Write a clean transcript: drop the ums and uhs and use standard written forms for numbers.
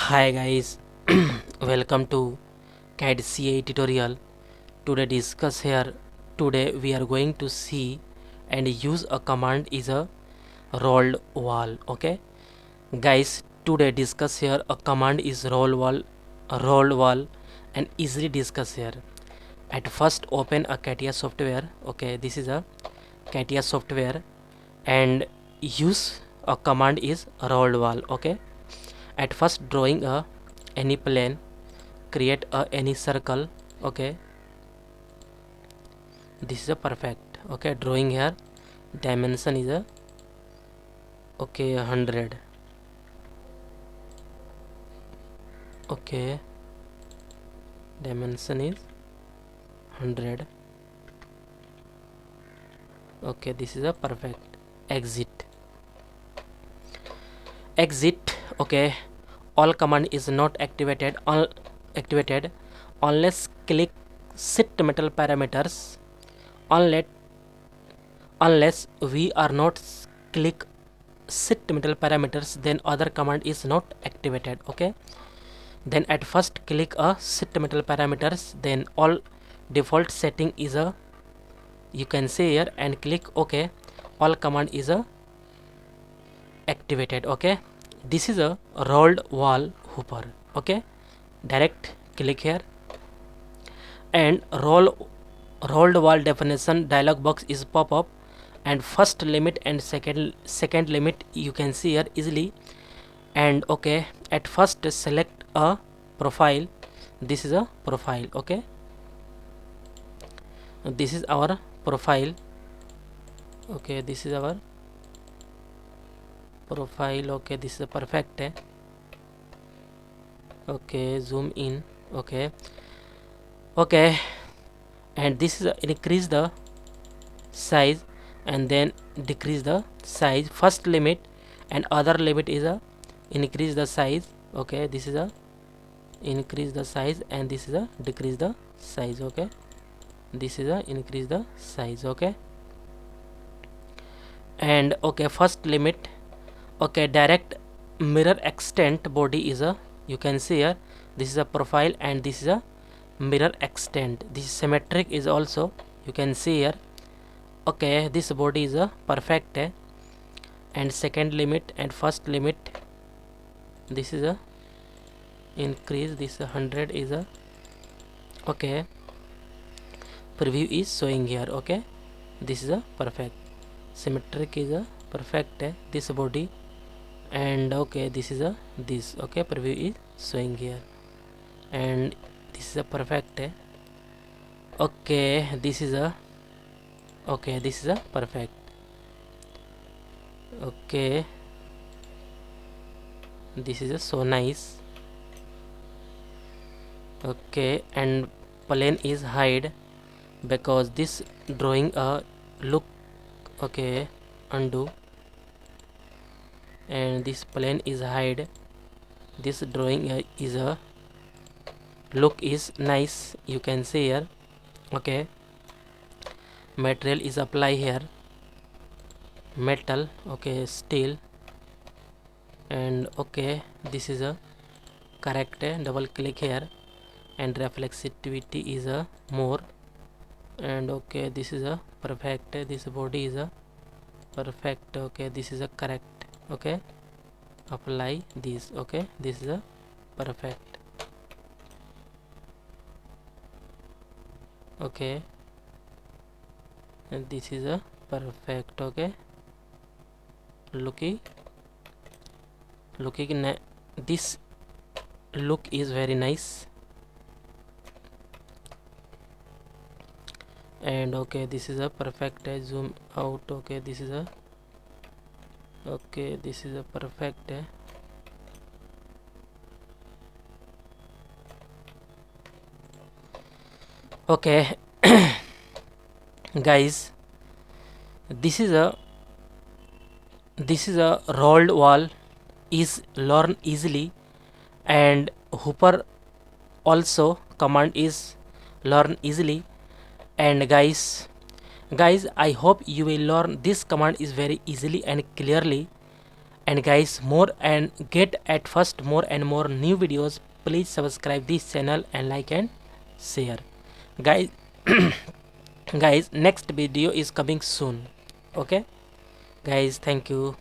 Hi guys, welcome to CAD CA tutorial. Today we are going to see and use a command is a rolled wall. Okay guys, today discuss here a command is rolled wall and easily discuss here. At first open a CATIA software. Okay, this is a CATIA software and use a command is rolled wall. Okay, at first drawing a any plane, create a any circle. Okay, this is a perfect. Okay, drawing here, dimension is a 100. Okay, dimension is 100. Okay, this is a perfect. Exit. Okay, all command is not activated unless click set metal parameters. Unless we are not click set metal parameters, then other command is not activated. Okay, then at first click a set metal parameters, then all default setting is a, you can say here, and click OK. All command is a activated. Okay, this is a rolled wall hooper. Okay, direct click here and rolled wall definition dialog box is pop up, and first limit and second limit you can see here easily. And okay, at first select a profile. This is a profile. Okay, this is our profile. Okay, this is our profile. Okay, this is a perfect. Okay, zoom in. Okay, and this is a increase the size and then decrease the size. First limit and other limit is a increase the size. Okay, this is a increase the size and this is a decrease the size. Okay, this is a increase the size. Okay, and okay, first limit. Okay, direct mirror extent body is a, you can see here, this is a profile and this is a mirror extent. This symmetric is also, you can see here. Okay, this body is a perfect. And second limit and first limit, this is a increase, this 100 is a, okay, preview is showing here. Okay, this is a perfect. Symmetric is a perfect. This body, and okay, this is a this. Okay, preview is showing here, and this is a perfect. Okay, this is a, okay, this is a perfect. Okay, this is a so nice. Okay, and plane is hide because this drawing a look. Okay, undo, and this plane is hide. This drawing is a look is nice, you can see here. Okay, material is apply here, metal. Okay, steel, and okay, this is a correct. Double click here and reflexivity is a more, and okay, this is a perfect. This body is a perfect. Okay, this is a correct. Okay, apply this. Okay, this is a perfect. Okay, and this is a perfect. Okay, looking this look is very nice. And okay, this is a perfect. Zoom out. Okay, this is a, okay, this is a perfect. Okay guys, this is a rolled wall is learn easily, and hooper also command is learn easily. And guys, I hope you will learn this command is very easily and clearly. And guys, more and get at first more and more new videos, please subscribe this channel and like and share guys. Guys, next video is coming soon. Okay guys, thank you.